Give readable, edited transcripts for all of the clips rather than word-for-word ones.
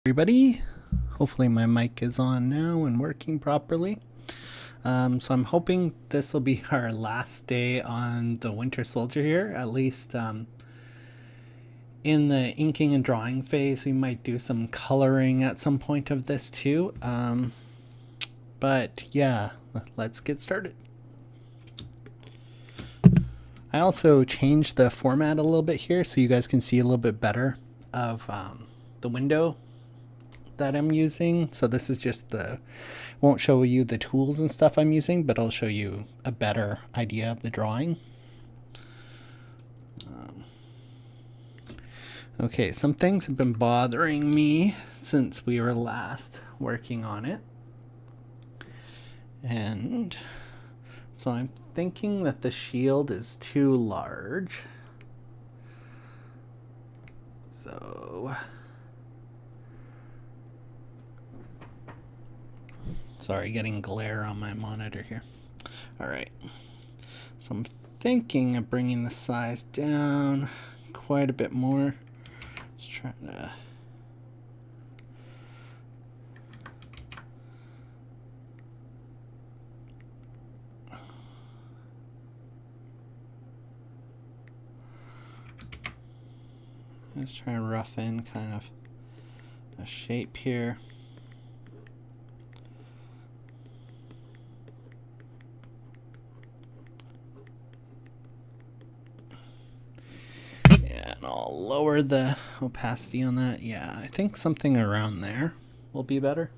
Everybody, hopefully my mic is on now and working properly. So I'm hoping this will be our last day on the Winter Soldier here, at least in the inking and drawing phase. We might do some coloring at some point of this too. But yeah, let's get started. I also changed the format a little bit here so you guys can see a little bit better of the window that I'm using. So this is just won't show you the tools and stuff I'm using, but I'll show you a better idea of the drawing. Okay, some things have been bothering me since we were last working on it. And so I'm thinking that the shield is too large. So sorry, getting glare on my monitor here. All right, so I'm thinking of bringing the size down quite a bit more. Let's try to rough in kind of a shape here. And I'll lower the opacity on that. Yeah, I think something around there will be better.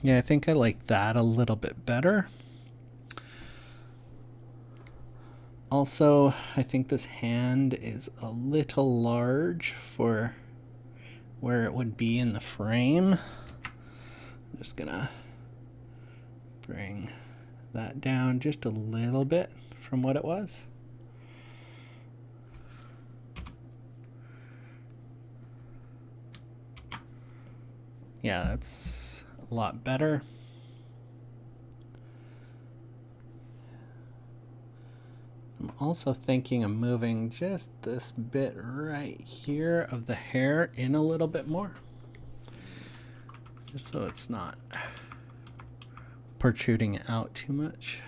Yeah, I think I like that a little bit better. Also, I think this hand is a little large for where it would be in the frame. I'm just gonna bring that down just a little bit from what it was. Yeah, that's a lot better. I'm also thinking of moving just this bit right here of the hair in a little bit more, just so it's not protruding out too much.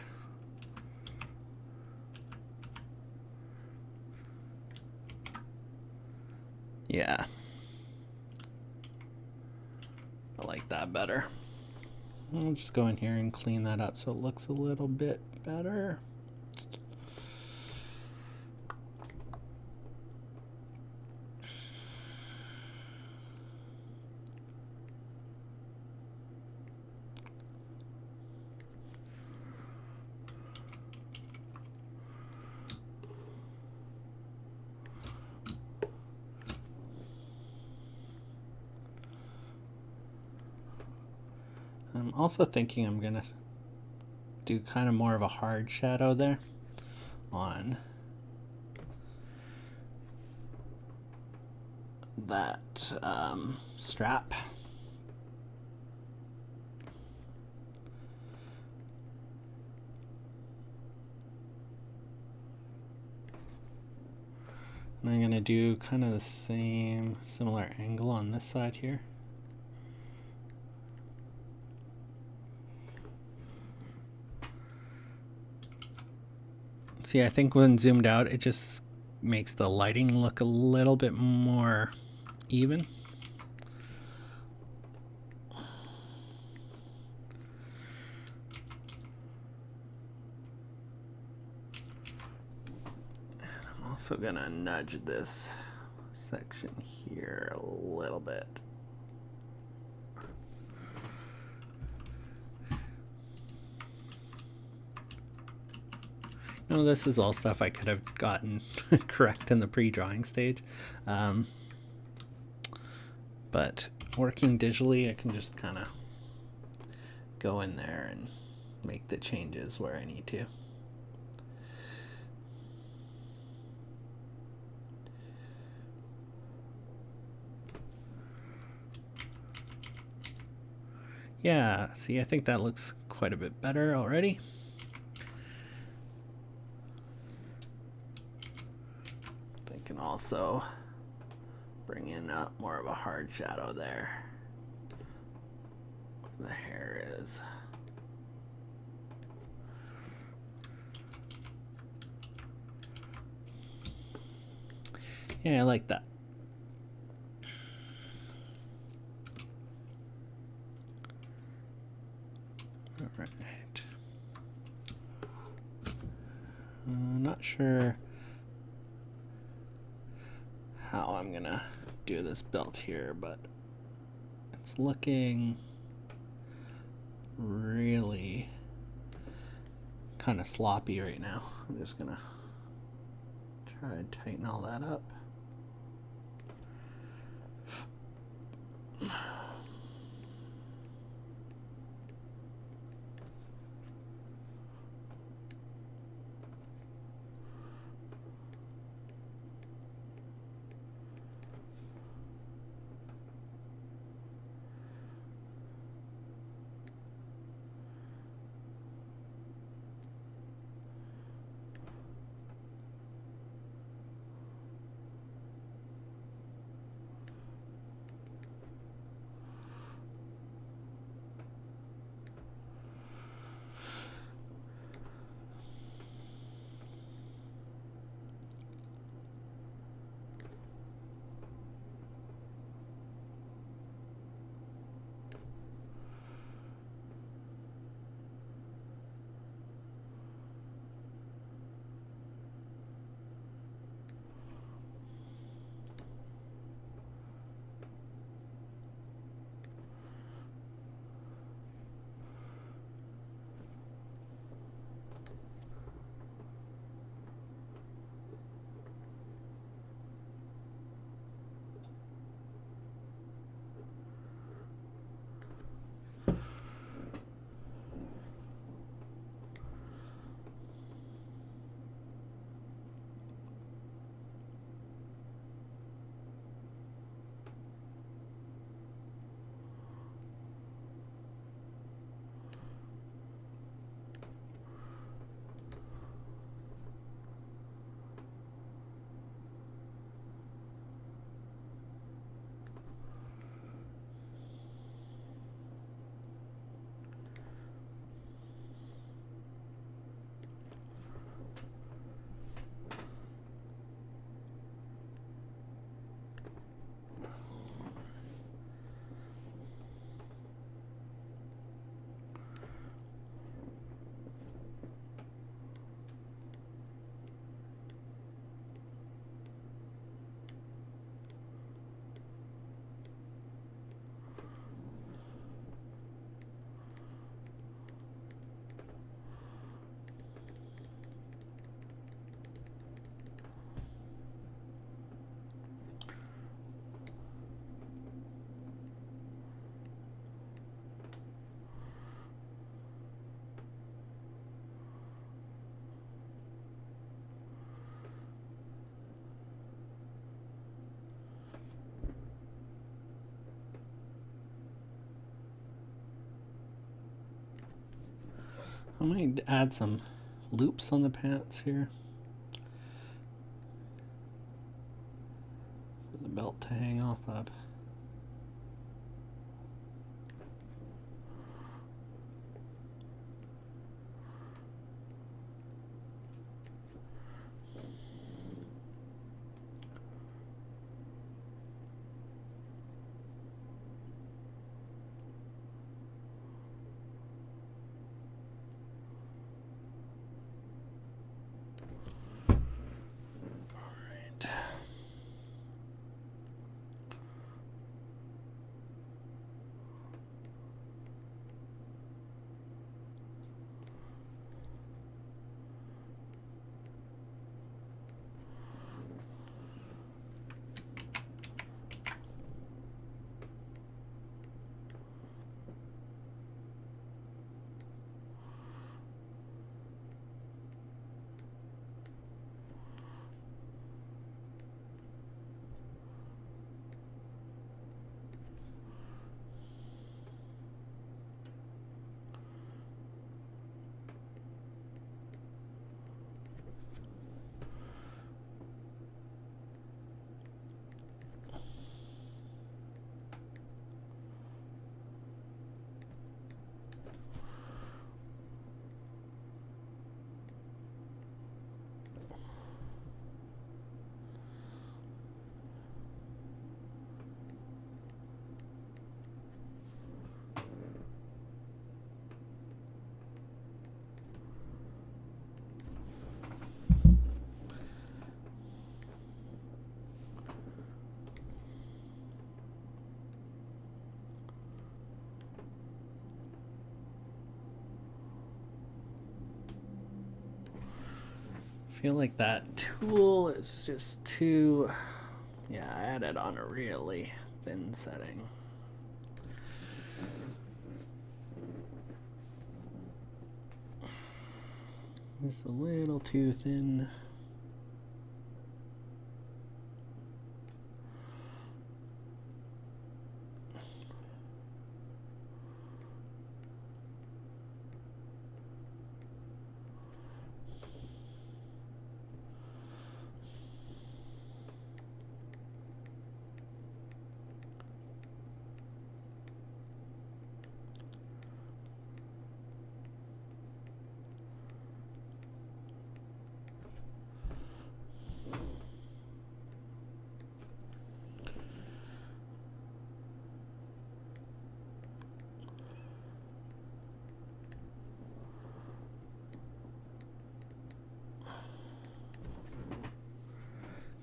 Yeah, I like that better. I'll just go in here and clean that up so it looks a little bit better. I'm also thinking I'm gonna do kind of more of a hard shadow there on that strap. And I'm gonna do kind of the same similar angle on this side here. See, I think when zoomed out, it just makes the lighting look a little bit more even. I'm also gonna nudge this section here a little bit. No, this is all stuff I could have gotten correct in the pre-drawing stage. But working digitally, I can just kind of go in there and make the changes where I need to. Yeah, see, I think that looks quite a bit better already. I can also bring in more of a hard shadow there where the hair is. Yeah, I like that. All right. Not sure how I'm gonna do this belt here, but it's looking really kind of sloppy right now. I'm just gonna try and tighten all that up. I might add some loops on the pants here for the belt to hang off of. feel like that tool is just too, yeah, I had it on a really thin setting. Just a little too thin.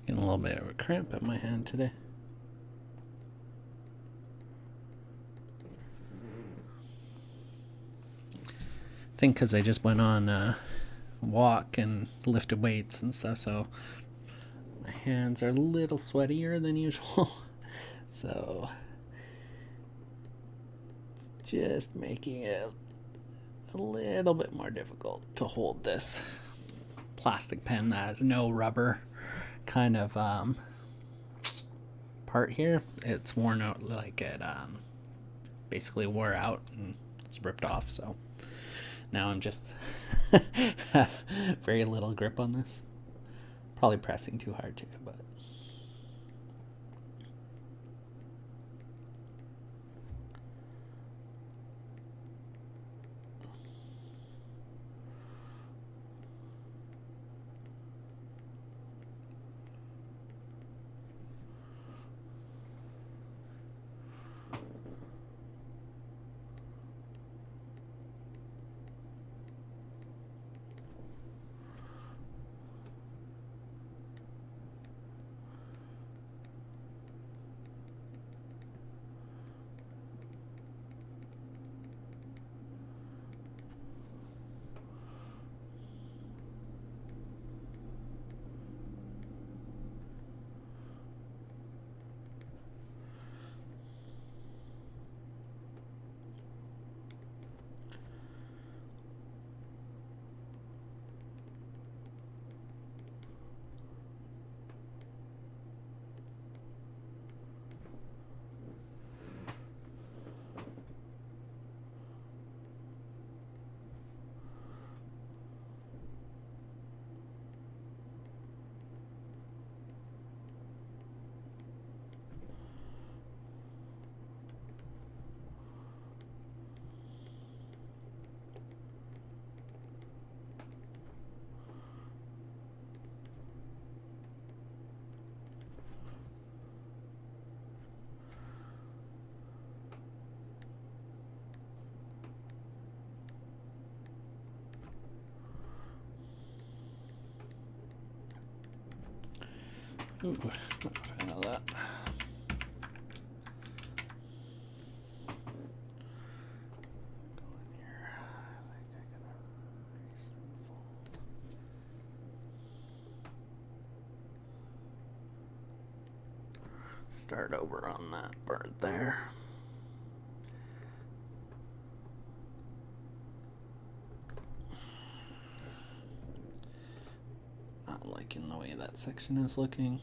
Getting a little bit of a cramp in my hand today. I think because I just went on a walk and lifted weights and stuff, so my hands are a little sweatier than usual. So just making it a little bit more difficult to hold this plastic pen that has no rubber kind of part here. It's worn out, like it basically wore out and it's ripped off, so now I'm just have very little grip on this. Probably pressing too hard too, but ooh, not a fan of that. Start over on that part there. Not liking the way that section is looking.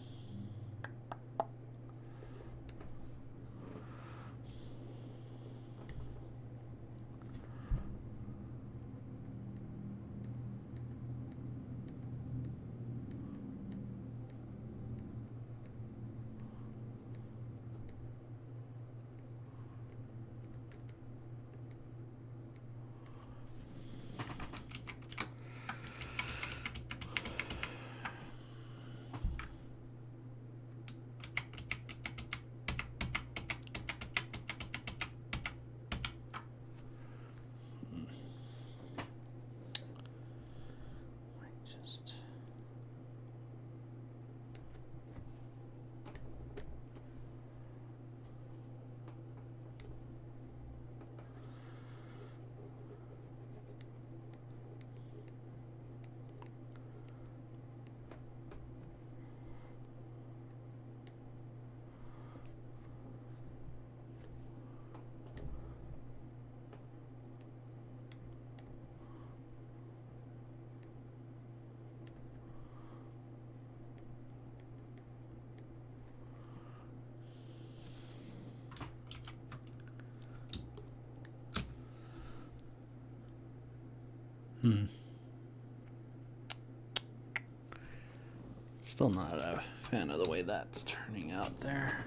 Still not a fan of the way that's turning out there.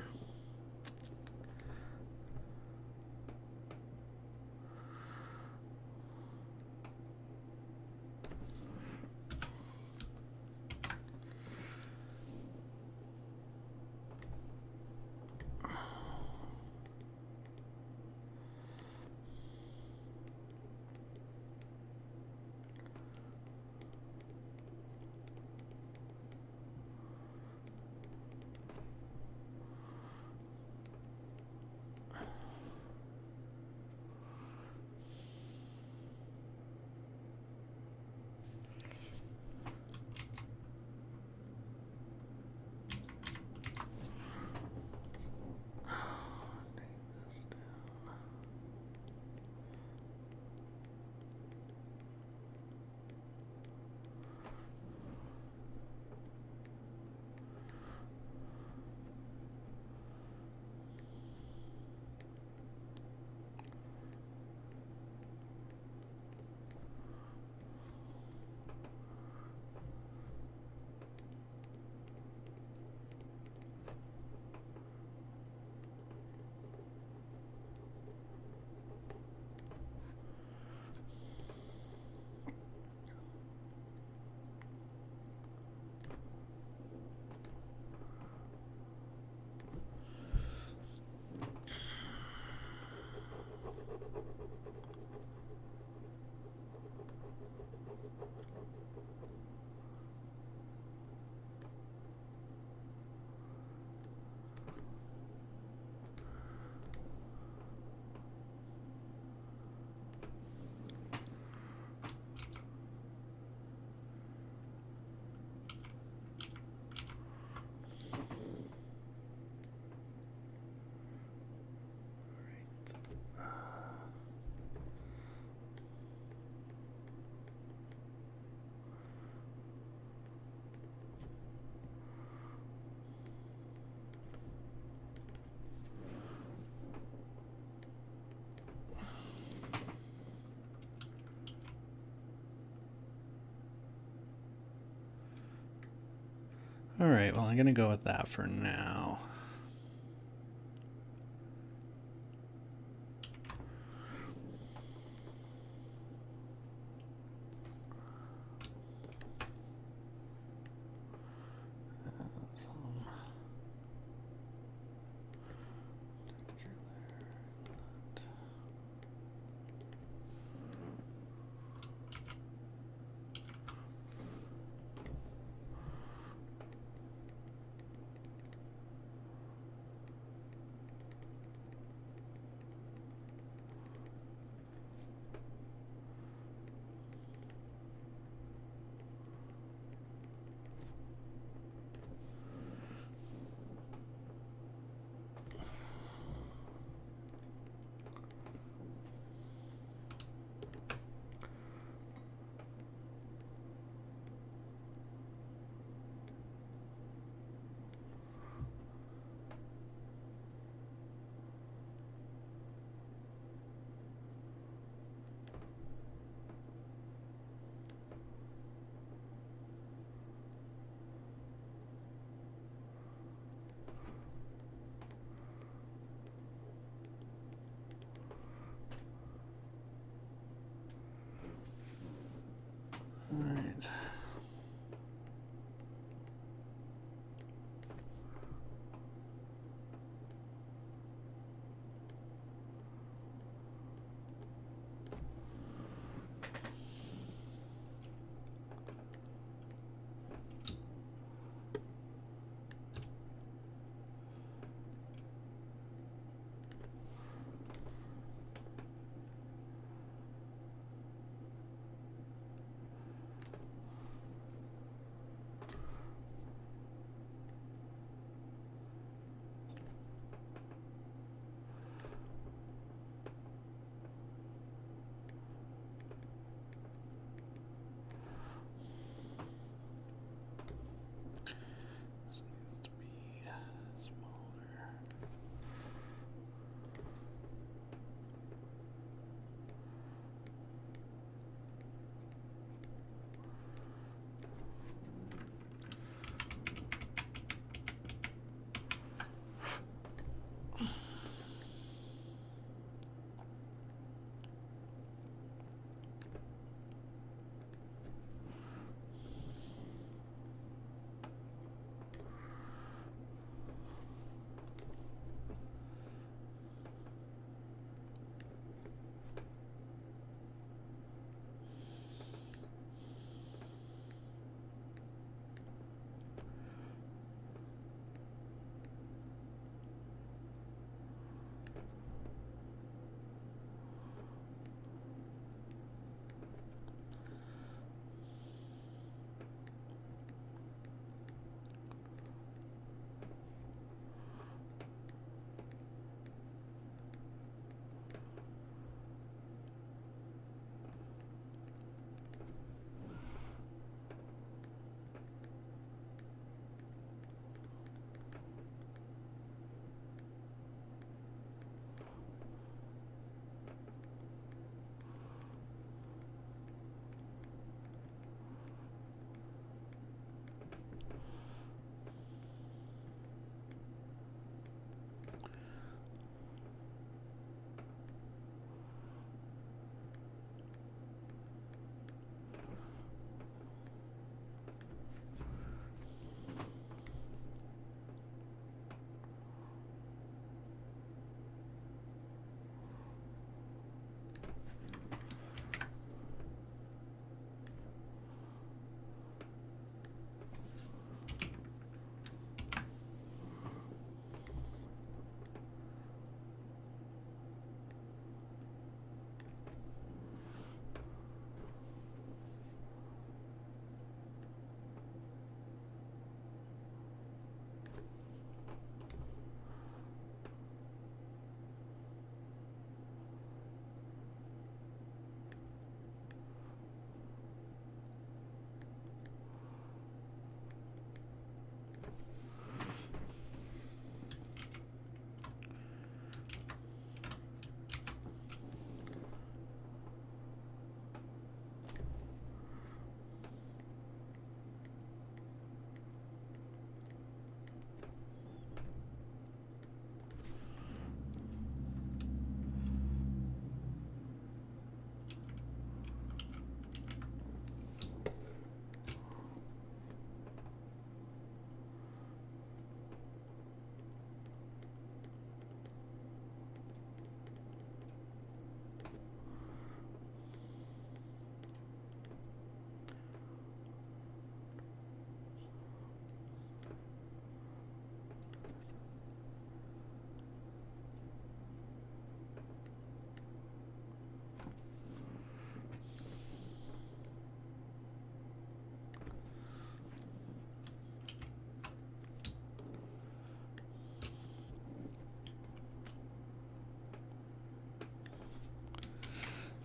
All right, well, I'm going to go with that for now.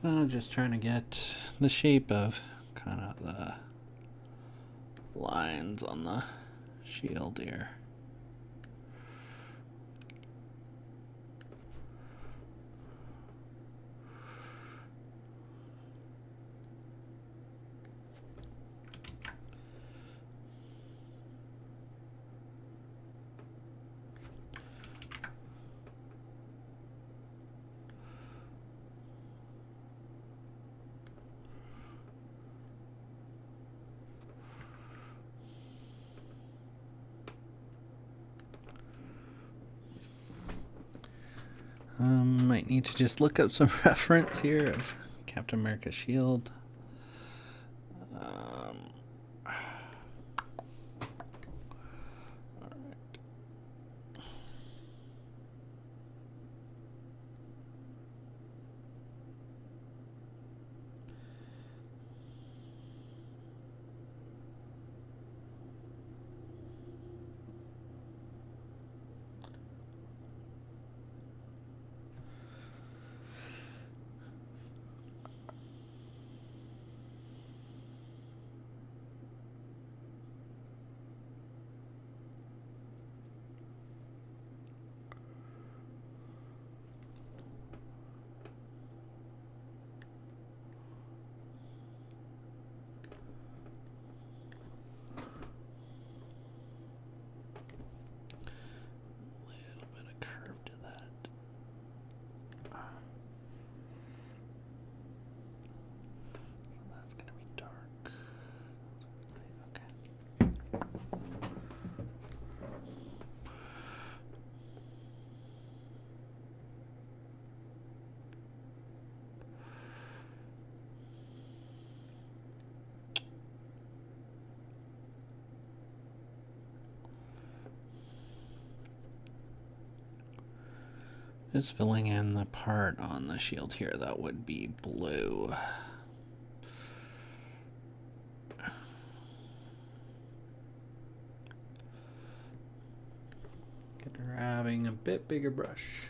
I'm just trying to get the shape of kind of the lines on the shield here. Might need to just look up some reference here of Captain America shield. Just filling in the part on the shield here that would be blue. Grabbing a bit bigger brush.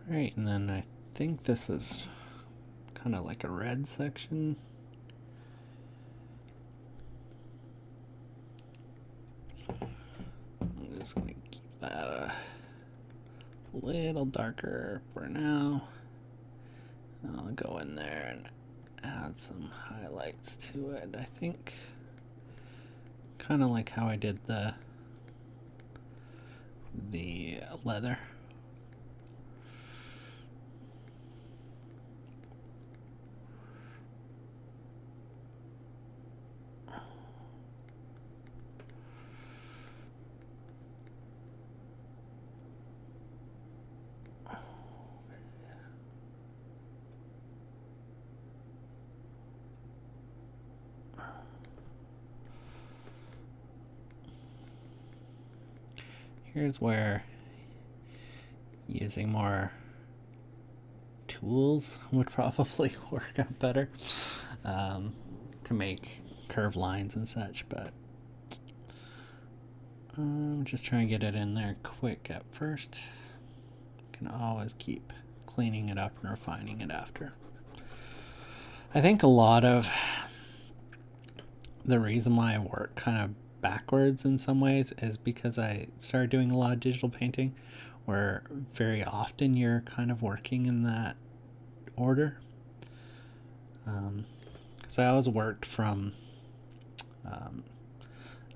Right, and then I think this is kind of like a red section. I'm just going to keep that a little darker for now. I'll go in there and add some highlights to it. I think kind of like how I did the leather. Here's where using more tools would probably work out better to make curved lines and such, but I'm just trying to get it in there quick at first. Can always keep cleaning it up and refining it after. I think a lot of the reason why I work kind of backwards in some ways is because I started doing a lot of digital painting where very often you're kind of working in that order. Because I always worked from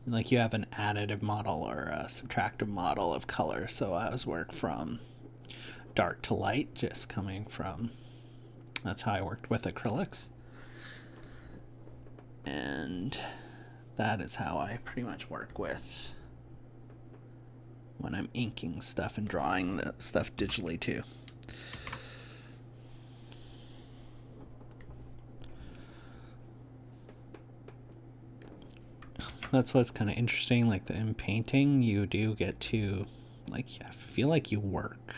like you have an additive model or a subtractive model of color, so I always work from dark to light, just coming from, that's how I worked with acrylics. And that is how I pretty much work with when I'm inking stuff and drawing the stuff digitally too. That's what's kind of interesting, like in painting you do get to, like, I feel like you work.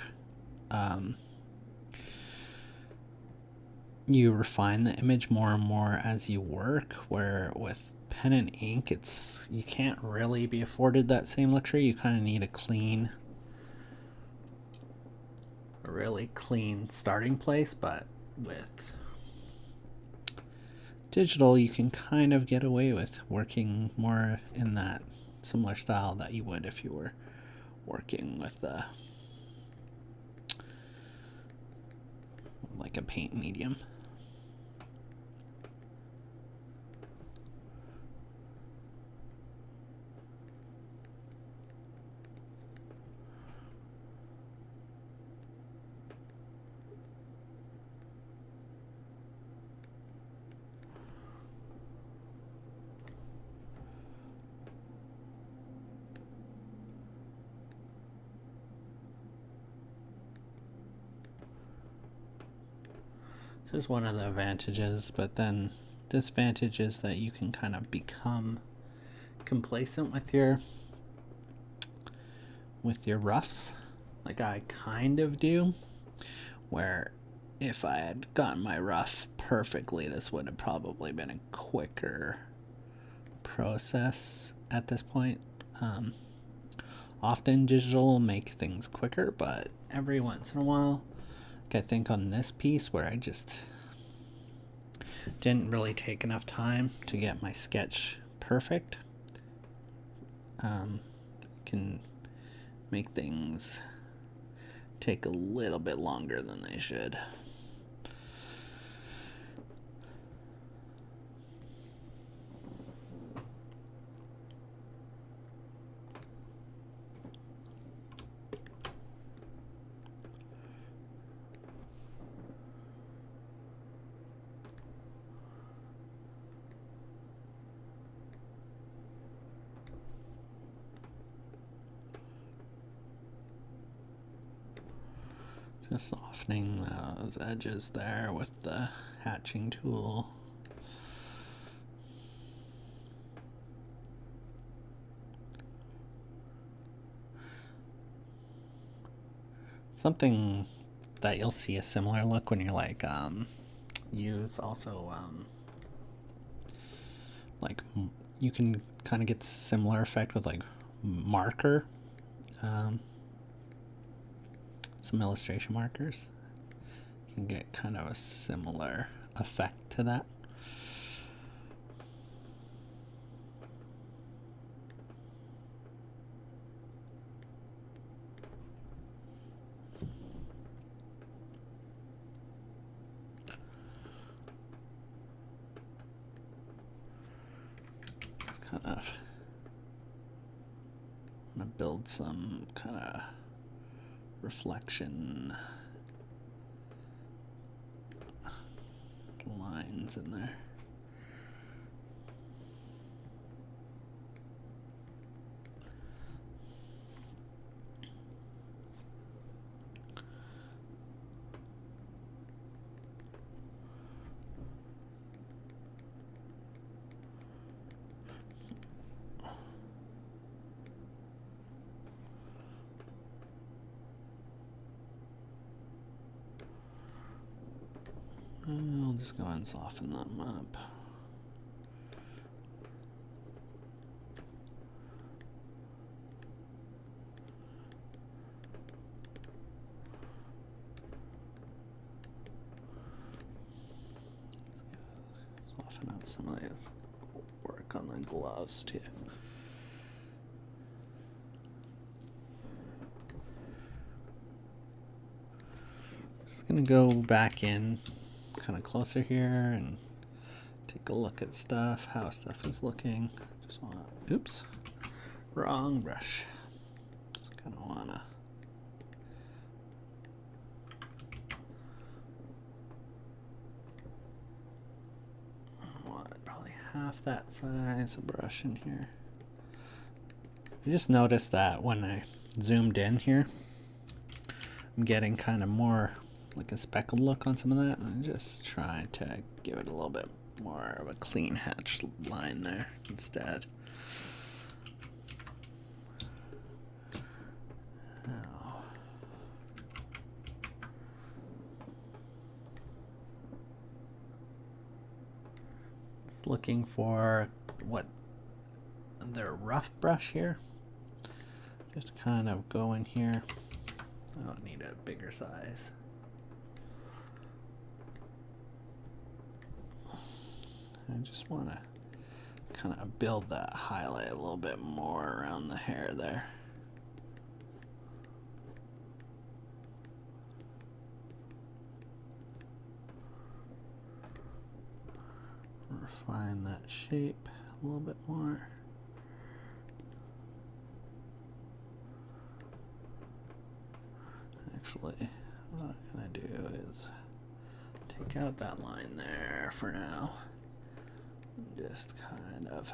You refine the image more and more as you work, where with pen and ink you can't really be afforded that same luxury. You kind of need a really clean starting place, but with digital you can kind of get away with working more in that similar style that you would if you were working with like a paint medium. This is one of the advantages, but then disadvantage is that you can kind of become complacent with your roughs, like I kind of do, where if I had gotten my rough perfectly, this would have probably been a quicker process at this point. Often digital will make things quicker, but every once in a while, like I think on this piece where I just didn't really take enough time to get my sketch perfect, can make things take a little bit longer than they should. Just softening those edges there with the hatching tool. Something that you'll see a similar look when you're like use also like you can kind of get similar effect with like marker, some illustration markers. You can get kind of a similar effect to that. Just kind of want to build some kind of reflection lines in there. I'll just go ahead and soften them up. Soften up some of these. Work on the gloves too. Just gonna go back in kind of closer here and take a look at stuff, how stuff is looking. Just want to, oops, wrong brush. Just kind of want to probably half that size of brush in here. I just noticed that when I zoomed in here, I'm getting kind of more like a speckled look on some of that. I'm just trying to give it a little bit more of a clean hatch line there instead. Now, just looking for what their rough brush here. Just kind of go in here. I don't need a bigger size. I just want to kind of build that highlight a little bit more around the hair there. Refine that shape a little bit more. Actually, what I'm going to do is take out that line there for now. Just kind of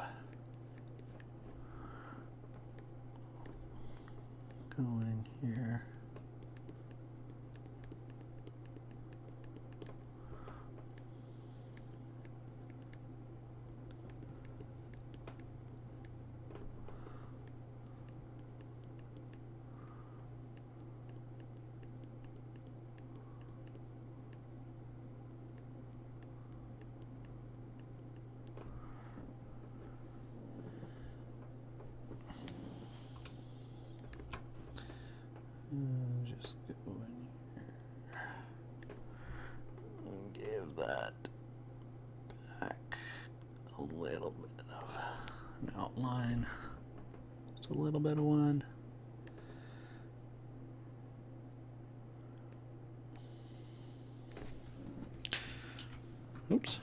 go in here. Just go in here and give that back a little bit of an outline. Just a little bit of one. Oops.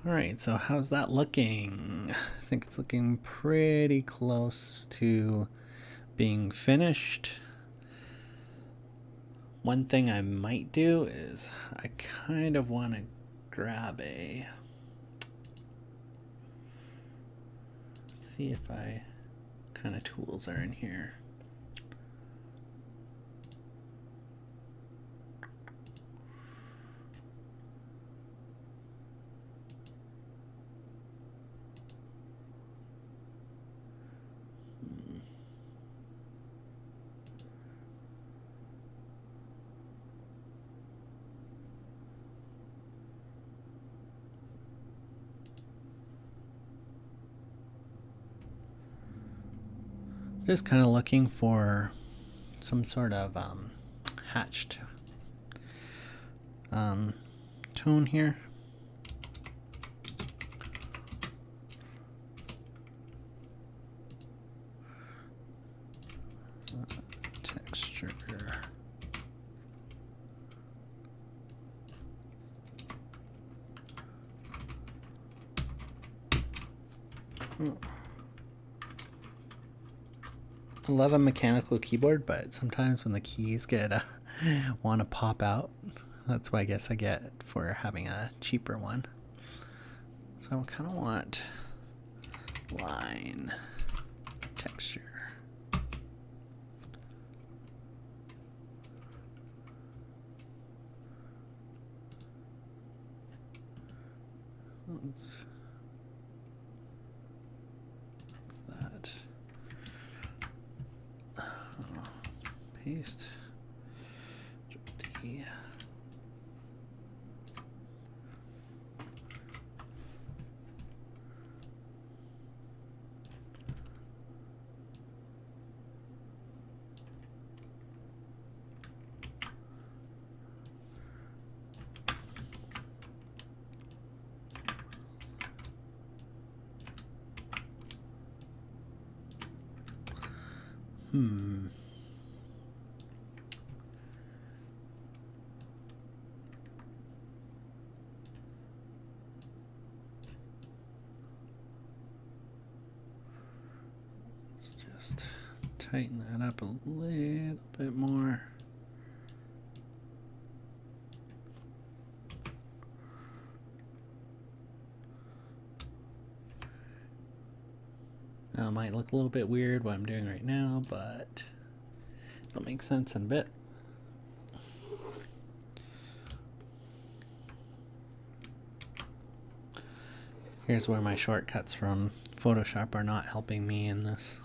All right, so how's that looking? I think it's looking pretty close to being finished. One thing I might do is I kind of want to grab a, see if I kind of tools are in here. Just kind of looking for some sort of hatched tone here. Texture. I love a mechanical keyboard, but sometimes when the keys get want to pop out, that's what I guess I get for having a cheaper one. So I kind of want line texture. Let's that. Paste. D. Let's just tighten that up a little bit more. Now it might look a little bit weird what I'm doing right now, but it'll make sense in a bit. Here's where my shortcuts from Photoshop are not helping me in this.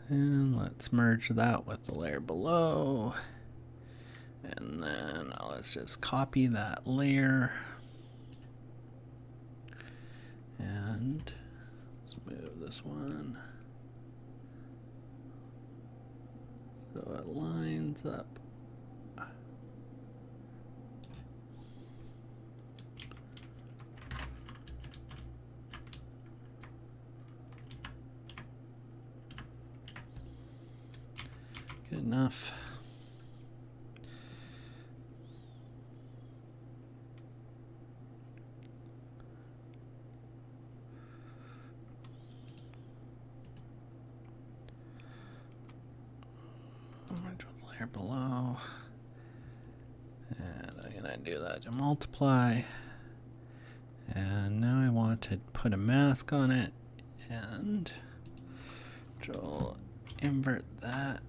And let's merge that with the layer below. And then let's just copy that layer. And let's move this one so it lines up. Good enough. Merge with the layer below. And I'm gonna do that to multiply. And now I want to put a mask on it, and I'll invert that,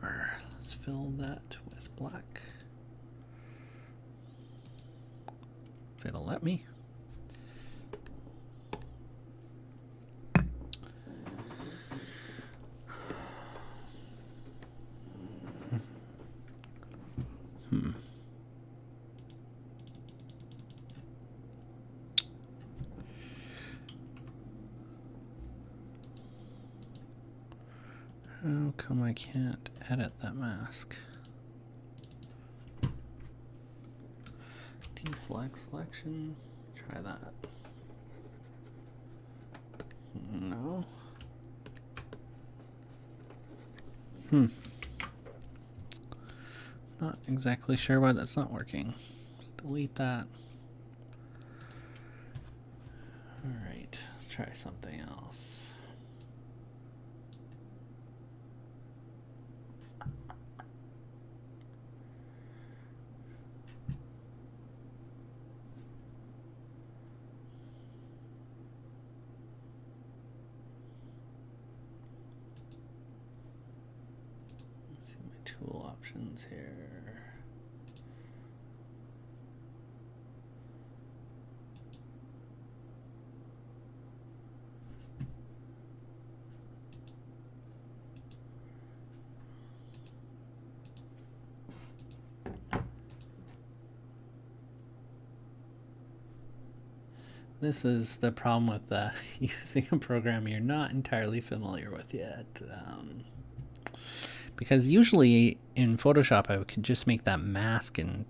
or let's fill that with black. If it'll let me. How come I can't edit that mask? Deselect selection. Try that. No. Not exactly sure why that's not working. Let's delete that. Alright, let's try something else. Tool options here. This is the problem with using a program you're not entirely familiar with yet. Because usually in Photoshop I could just make that mask and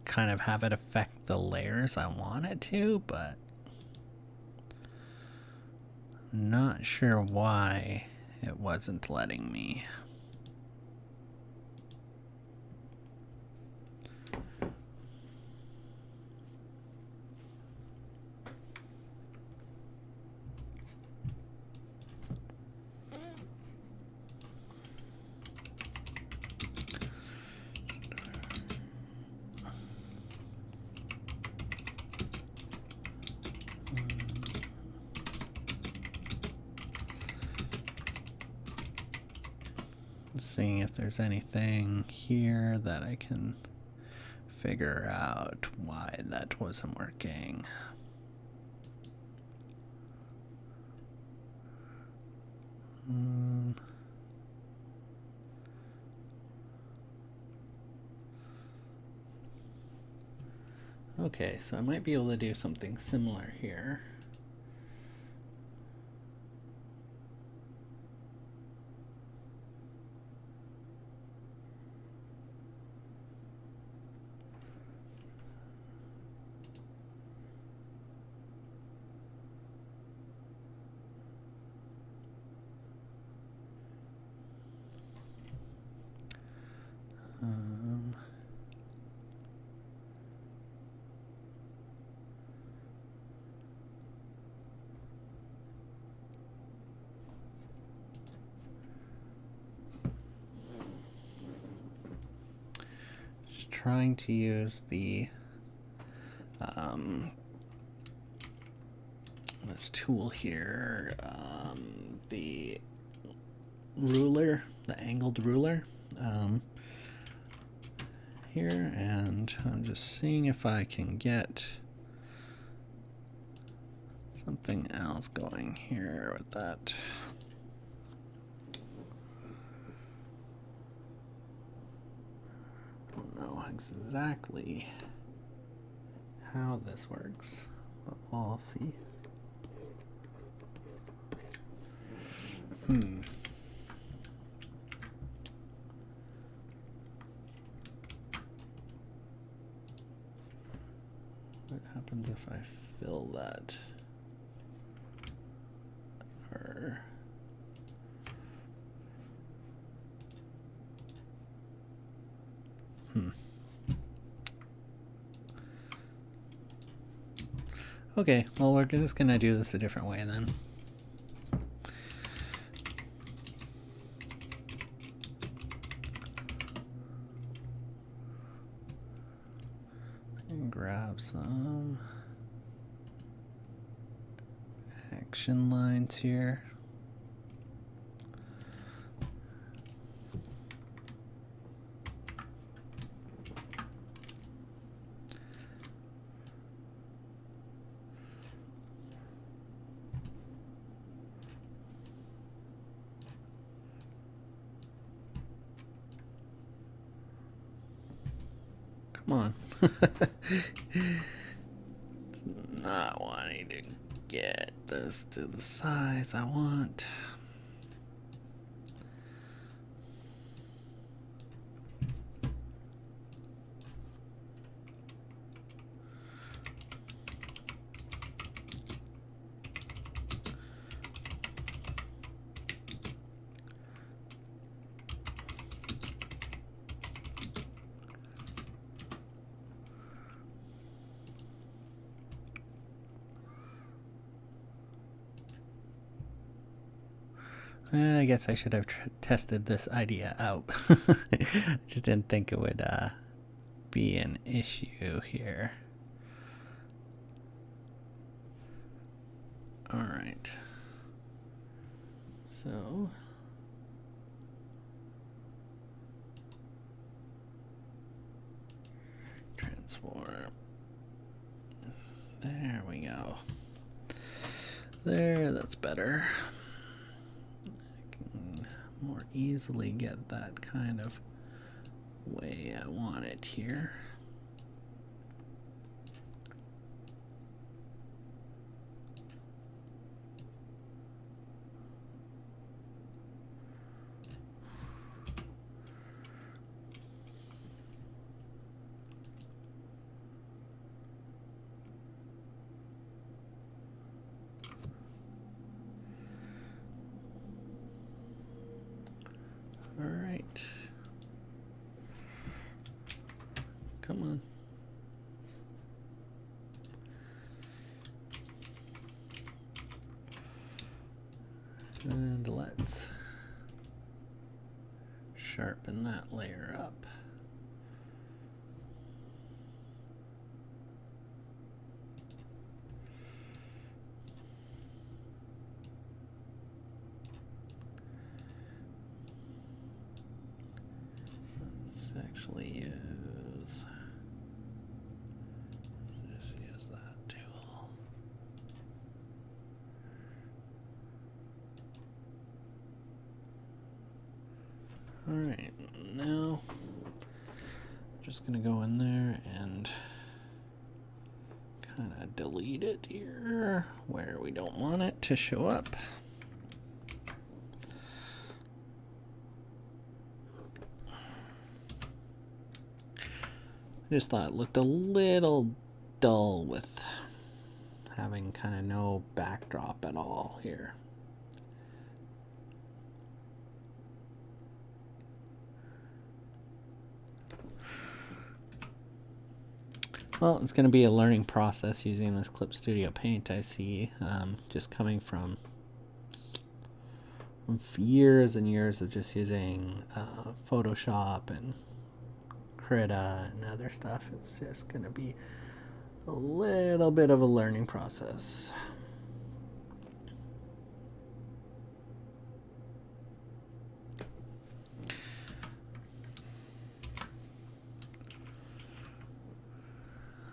kind of have it affect the layers I want it to, but I'm not sure why it wasn't letting me. Seeing if there's anything here that I can figure out why that wasn't working. Okay, so I might be able to do something similar here. trying to use the this tool here, the ruler, the angled ruler here, and I'm just seeing if I can get something else going here with that. I don't know exactly how this works, but we'll see. What happens if I fill that? Or okay, well, we're just gonna do this a different way then. Grab some action lines here. Come on. It's not wanting to get this to the size I want. I guess I should have tested this idea out. I just didn't think it would be an issue here. All right. So transform. There we go. There, that's better. More easily get that kind of way I want it here. All right. Come on. And let's sharpen that layer up. Actually just use that tool. All right, now I'm just gonna go in there and kind of delete it here where we don't want it to show up. I just thought it looked a little dull with having kind of no backdrop at all here. Well, it's going to be a learning process using this Clip Studio Paint, I see, just coming from years and years of just using Photoshop and Krita and other stuff. It's just going to be a little bit of a learning process.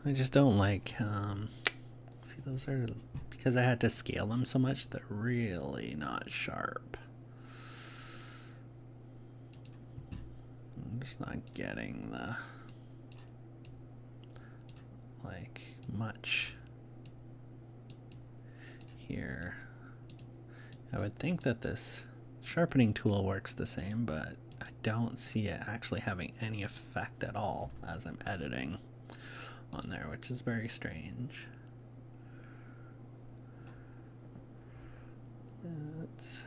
I just don't like, see, those are, because I had to scale them so much, they're really not sharp. I'm just not getting the, like, much here. I would think that this sharpening tool works the same, but I don't see it actually having any effect at all as I'm editing on there, which is very strange. Let's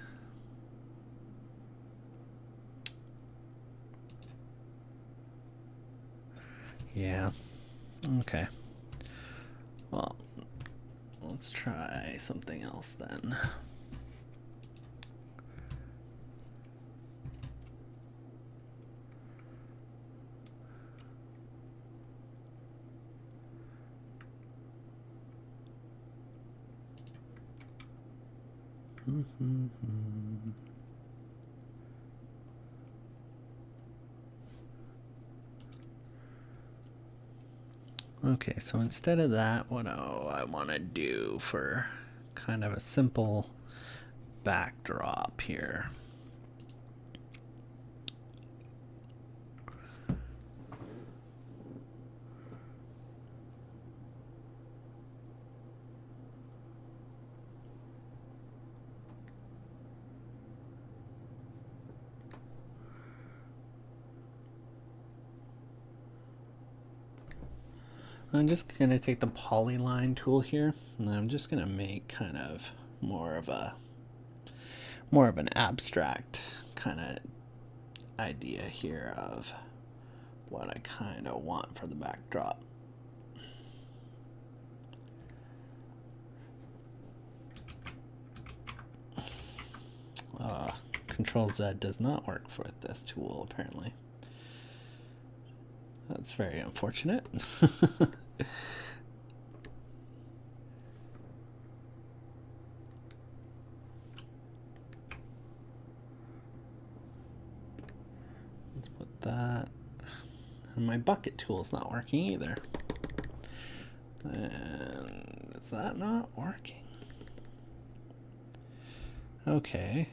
yeah, okay. Well, let's try something else then. Okay, so instead of that, what do I want to do for kind of a simple backdrop here? I'm just going to take the polyline tool here, and I'm just going to make kind of more of an abstract kind of idea here of what I kind of want for the backdrop. Control Z does not work with this tool, apparently. That's very unfortunate. Let's put that. And my bucket tool is not working either. And is that not working? Okay.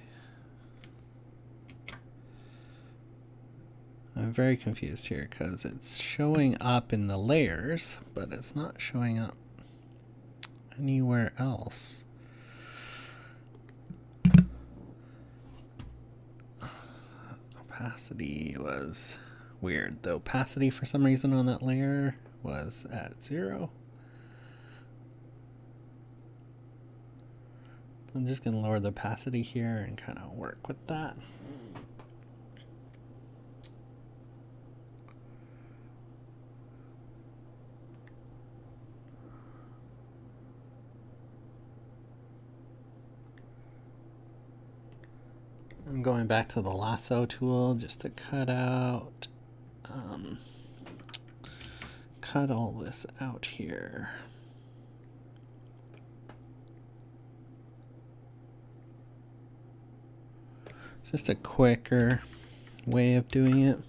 I'm very confused here because it's showing up in the layers, but it's not showing up anywhere else. Opacity was weird. The opacity for some reason on that layer was at 0. I'm just going to lower the opacity here and kind of work with that. I'm going back to the lasso tool just to cut out, cut all this out here. It's just a quicker way of doing it.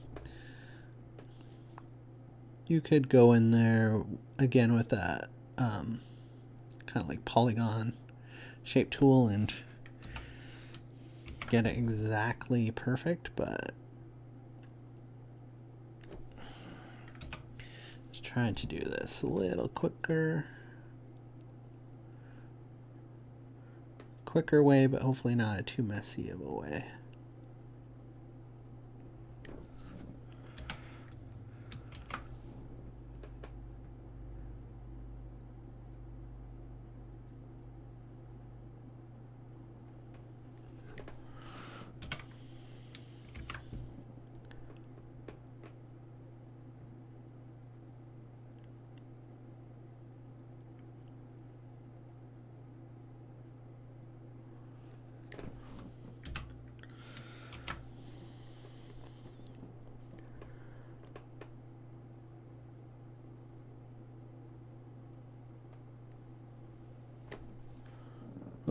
You could go in there again with that kind of like polygon shape tool and get it exactly perfect, but just trying to do this a little quicker way, but hopefully not too messy of a way.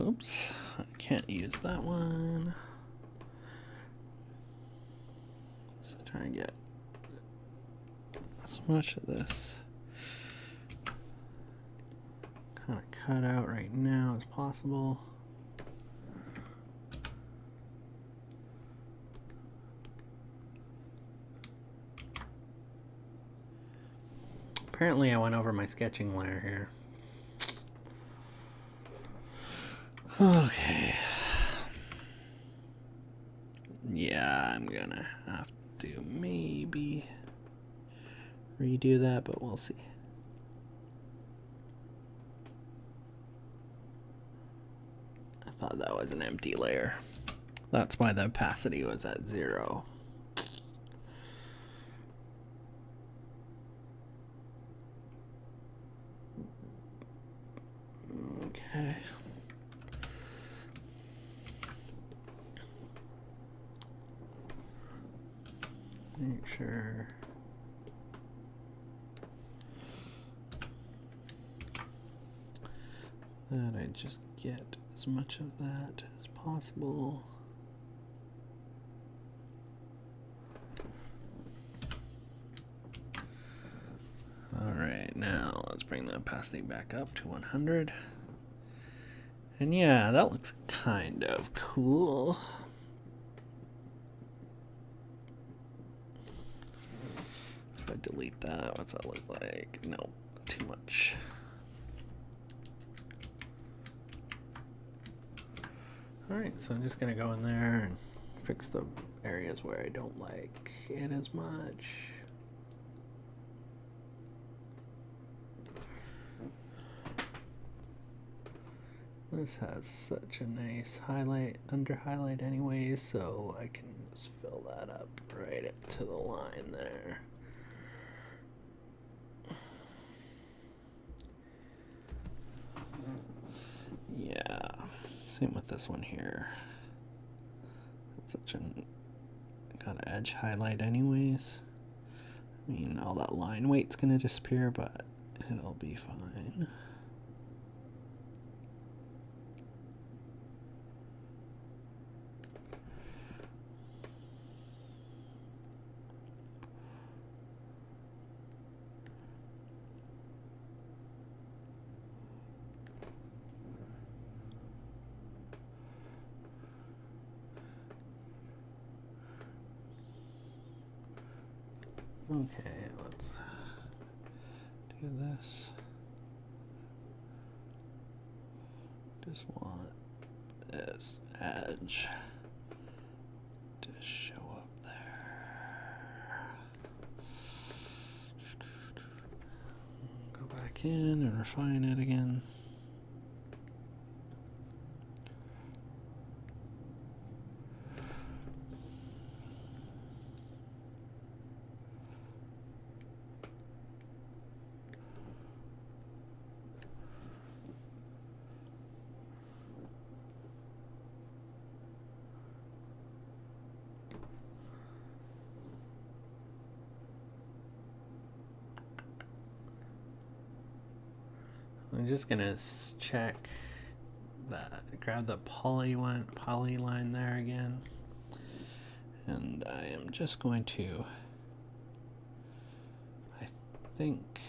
Oops, I can't use that one. So try and get as much of this kind of cut out right now as possible. Apparently I went over my sketching layer here. Okay. Yeah, I'm gonna have to maybe redo that, but we'll see. I thought that was an empty layer. That's why the opacity was at 0. Okay. Make sure that I just get as much of that as possible. All right, now let's bring the opacity back up to 100. And yeah, that looks kind of cool. If I delete that, what's that look like? Nope, too much. Alright, so I'm just gonna go in there and fix the areas where I don't like it as much. This has such a nice highlight, under highlight anyways, so I can just fill that up right up to the line there. Yeah, same with this one here. It's such an got an edge highlight anyways. I mean, all that line weight's gonna disappear, but it'll be fine. Okay, let's do this. Just want this edge to show up there. Go back in and refine it again. I'm just gonna check that, grab the poly line there again, and I am just going to, I think,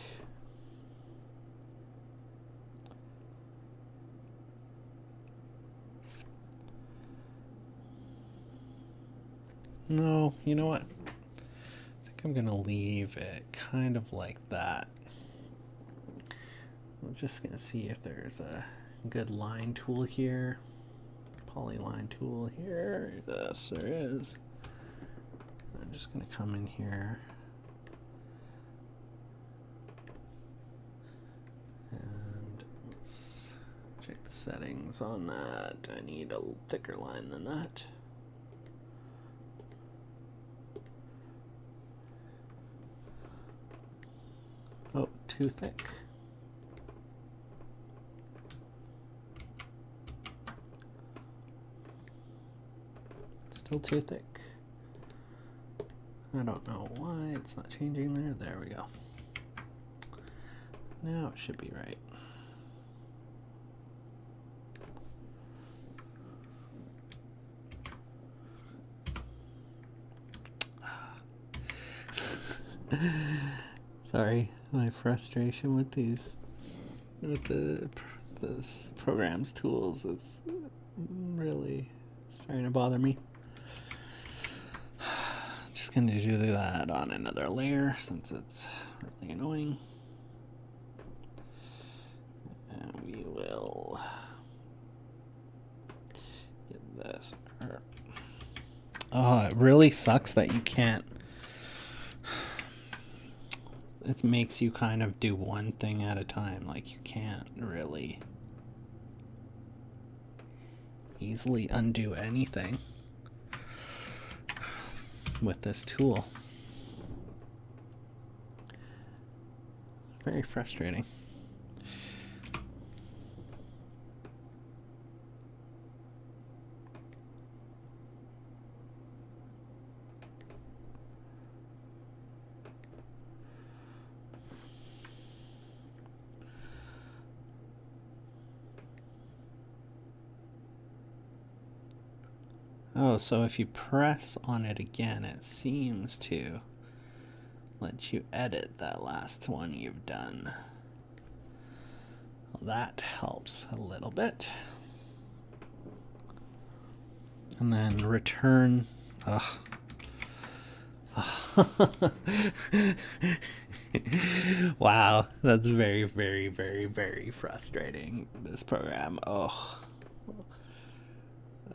no, you know what? I think I'm gonna leave it kind of like that. I was just gonna see if there's a good line tool here. Polyline tool here. Yes, there is. I'm just gonna come in here and let's check the settings on that. I need a thicker line than that. Oh, too thick. Still too thick. I don't know why it's not changing there. There we go. Now it should be right. Sorry, my frustration with this program's tools is really starting to bother me. Just gonna do that on another layer since it's really annoying. And we will get this. Oh, it really sucks that you can't. It makes you kind of do one thing at a time. Like, you can't really easily undo anything with this tool. Very frustrating. Oh, so if you press on it again, it seems to let you edit that last one you've done. Well, that helps a little bit. And then return. Ugh. Wow, that's very, very, very, very frustrating, this program. Oh,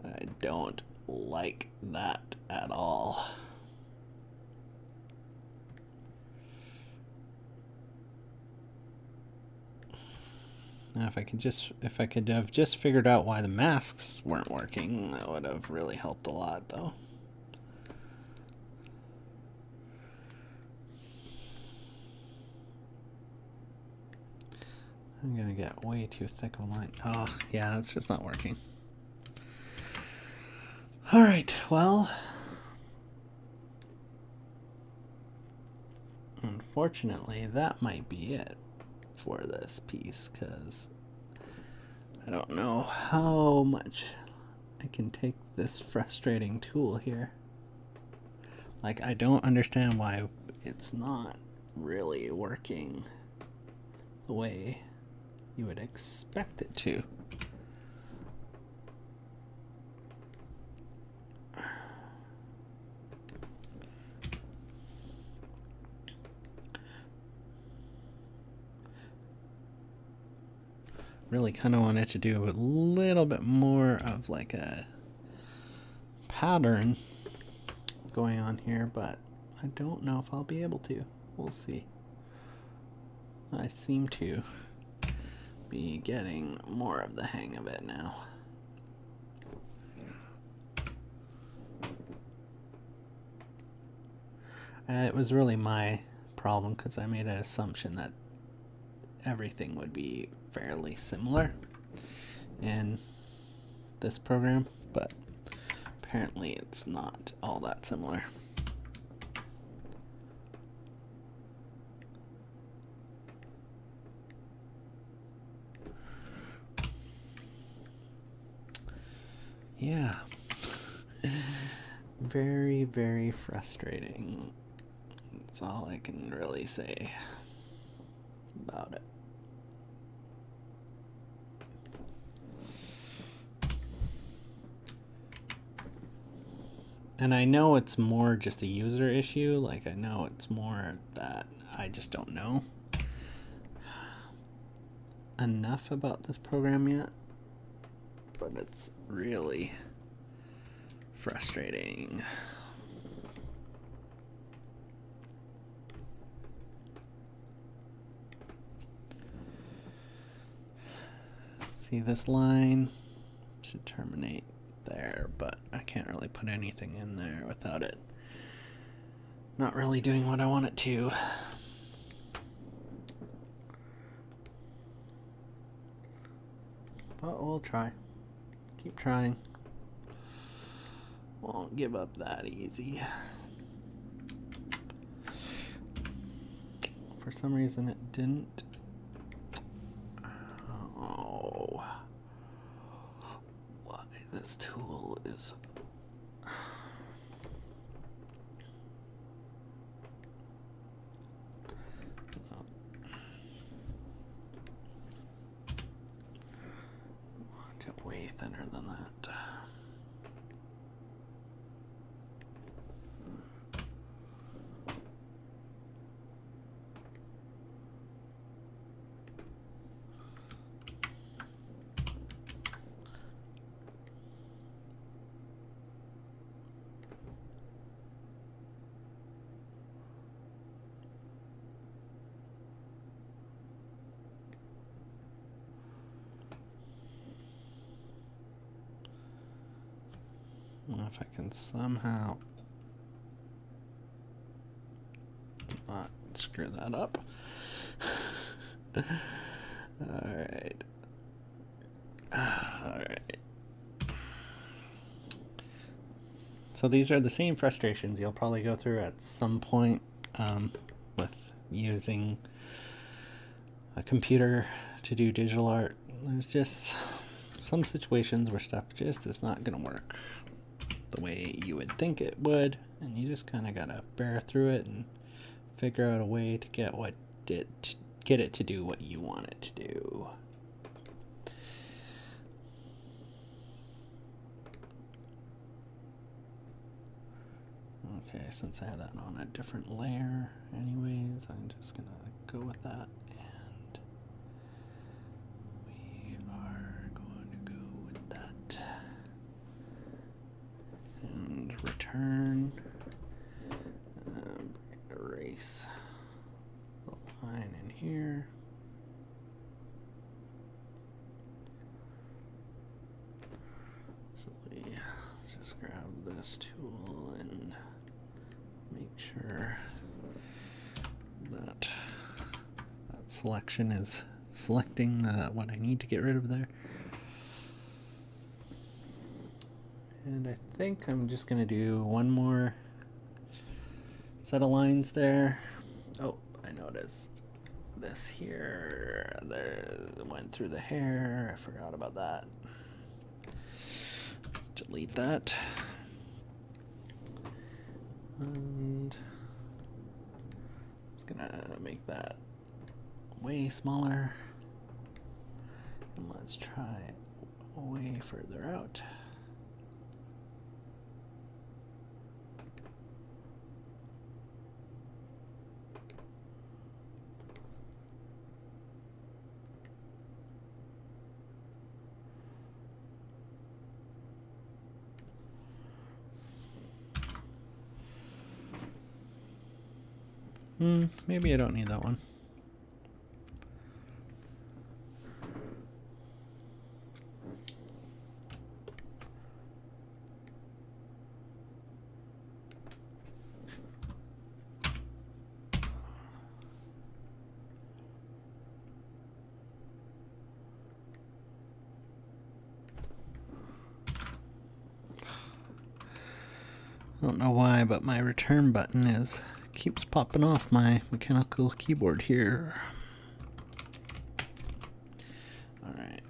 I don't like that at all. Now, if I could have just figured out why the masks weren't working, that would have really helped a lot, though. I'm gonna get way too thick of a line. Oh, yeah, it's just not working. All right, well, unfortunately, that might be it for this piece, because I don't know how much I can take this frustrating tool here. Like, I don't understand why it's not really working the way you would expect it to. Really kind of wanted to do a little bit more of like a pattern going on here, but I don't know if I'll be able to. We'll see. I seem to be getting more of the hang of it now. It was really my problem because I made an assumption that everything would be fairly similar in this program, but apparently it's not all that similar. Yeah. Very, very frustrating. That's all I can really say about it. And I know it's more just a user issue. Like, I know it's more that I just don't know enough about this program yet. But it's really frustrating. See, this line should terminate there, but I can't really put anything in there without it not really doing what I want it to. But we'll try. Keep trying. Won't give up that easy. For some reason it didn't. Oh. Why this tool is... if I can somehow not screw that up. Alright. Alright. So these are the same frustrations you'll probably go through at some point with using a computer to do digital art. There's just some situations where stuff just is not going to work the way you would think it would, and you just kind of gotta bear through it and figure out a way to get it to do what you want it to do. Okay, since I have that on a different layer anyways, I'm just gonna go with that, and we are going to go with that and return, erase the line in here. So let's just grab this tool and make sure that that selection is selecting what I need to get rid of there. And I think I'm just going to do one more set of lines there. Oh, I noticed this here. There went through the hair. I forgot about that. Delete that. And I'm just gonna make that way smaller. And let's try way further out. Maybe I don't need that one. I don't know why, but my return button keeps popping off my mechanical keyboard here. All right.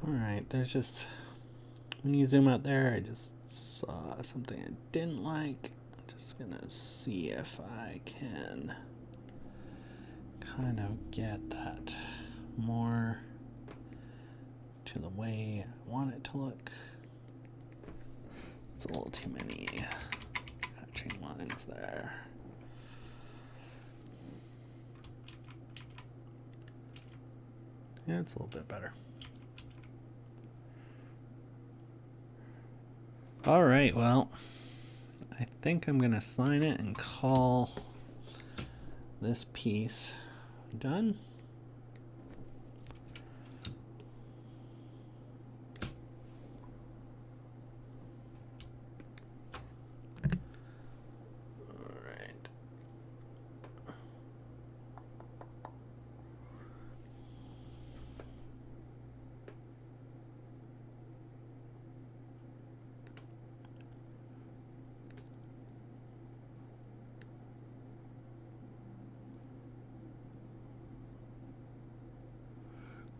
Alright, there's just, when you zoom out there, I just saw something I didn't like. I'm just gonna see if I can kind of get that more to the way I want it to look. It's a little too many hatching lines there. Yeah, it's a little bit better. All right, well, I think I'm gonna sign it and call this piece done.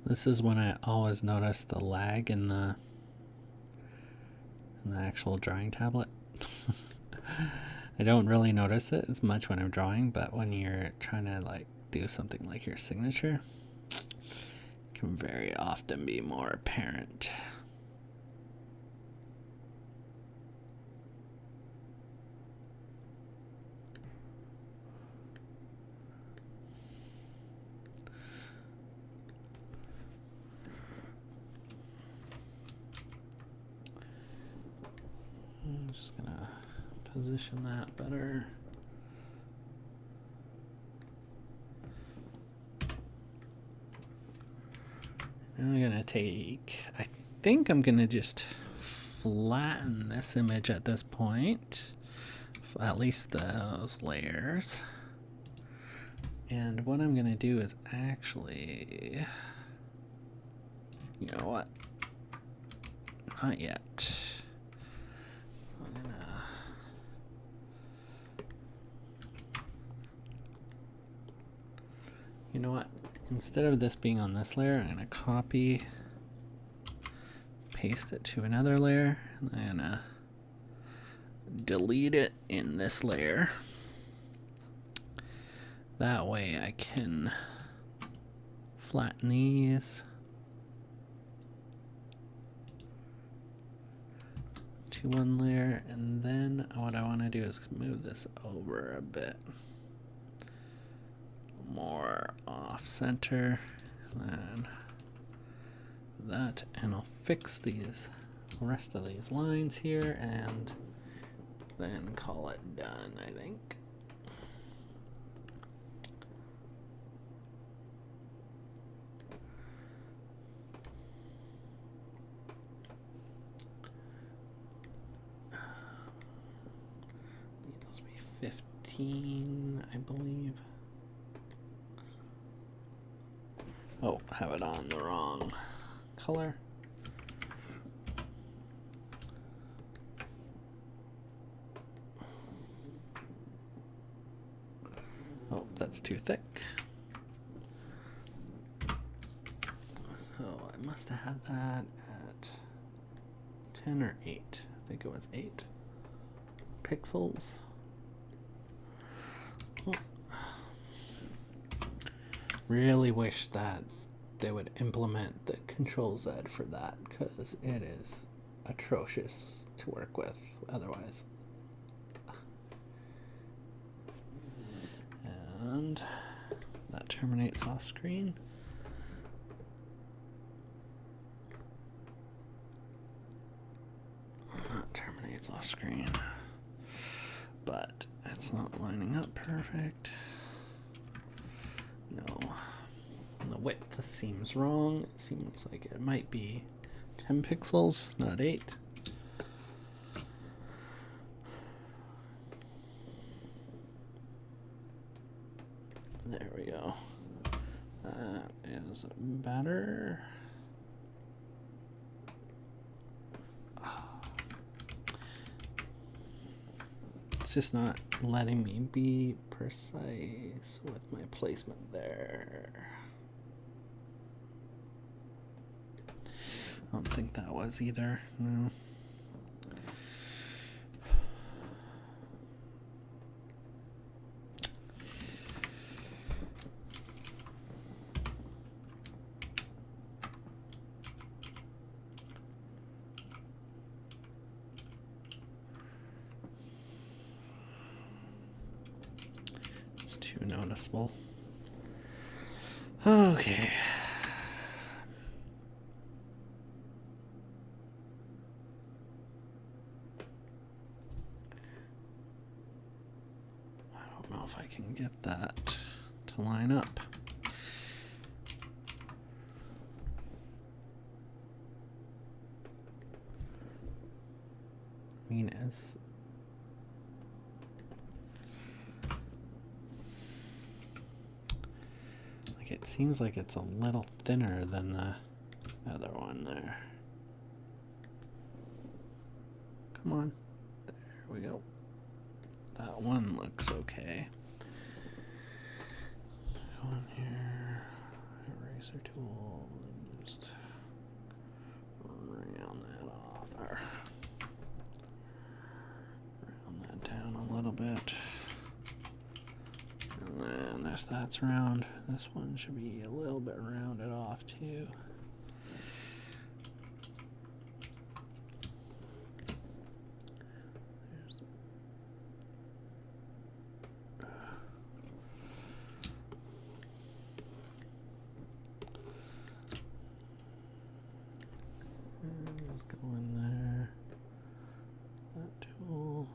This is when I always notice the lag in the actual drawing tablet. I don't really notice it as much when I'm drawing, but when you're trying to like do something like your signature, it can very often be more apparent. I'm just gonna position that better. Now I'm gonna take, I think I'm gonna just flatten this image at this point, at least those layers. And what I'm gonna do is actually, you know what? Not yet. You know what? Instead of this being on this layer, I'm gonna copy, paste it to another layer, and I'm gonna delete it in this layer. That way I can flatten these to one layer, and then what I want to do is move this over a bit more off center, and that, and I'll fix these rest of these lines here and then call it done, I think. These will be 15, I believe. Oh, have it on the wrong color. Oh, that's too thick. So I must have had that at 10 or 8. I think it was 8 pixels. Oh. Really wish that they would implement the Control Z for that, because it is atrocious to work with otherwise. And that terminates off screen. That terminates off screen, but it's not lining up perfect. No. And the width seems wrong. It seems like it might be 10 pixels, not 8. There we go. That is better. It's just not letting me be precise with my placement there. I don't think that was either. No. It's too noticeable. Okay. I don't know if I can get that. to line up. Is like, it seems like it's a little thinner than the other one there. Come on, there we go. That one looks okay. One here, eraser tool, and just round that off there. Round that down a little bit. And then if that's round, this one should be a little bit rounded off too. Go in there. That tool.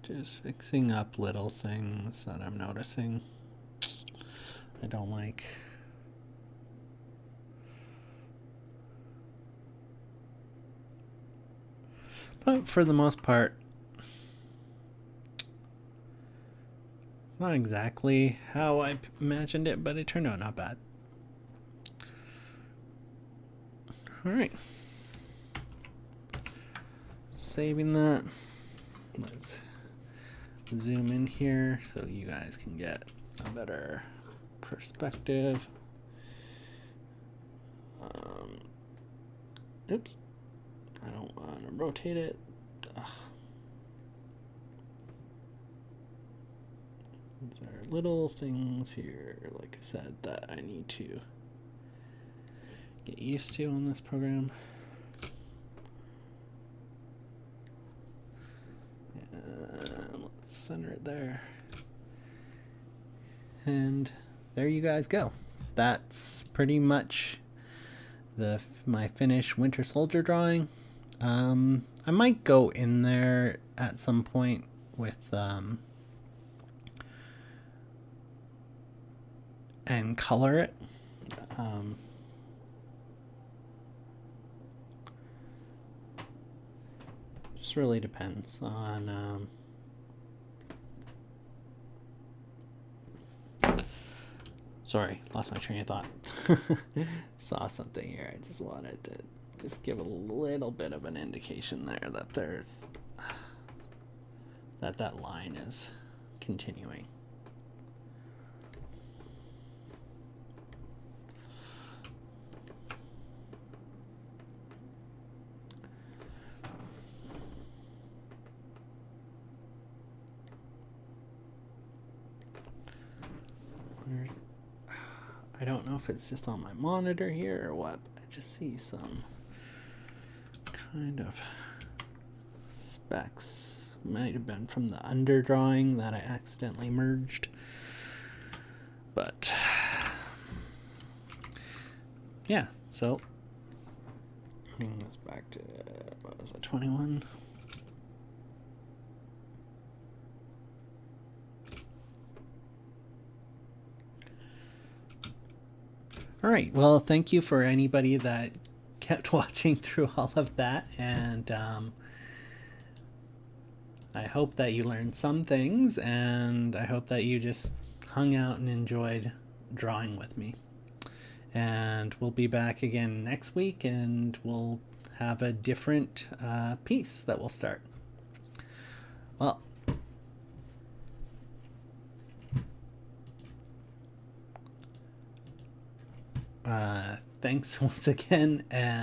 Just fixing up little things that I'm noticing I don't like. But for the most part, not exactly how I imagined it, but it turned out not bad. All right. Saving that. Let's zoom in here so you guys can get a better perspective. Oops. I don't want to rotate it. Ugh. These are little things here, like I said, that I need to get used to on this program. And let's center it there. And there you guys go. That's pretty much my finished Winter Soldier drawing. I might go in there at some point with and color it. Just really depends on sorry, lost my train of thought. Saw something here. I just wanted to just give a little bit of an indication there that there's that line is continuing. There's, I don't know if it's just on my monitor here or what, but I just see some kind of specks. Might have been from the underdrawing that I accidentally merged. But yeah, so bring this back to, what was it, 21? All right, well, thank you for anybody that kept watching through all of that, and I hope that you learned some things, and I hope that you just hung out and enjoyed drawing with me. And we'll be back again next week, and we'll have a different piece that we'll start. Well, thanks once again, and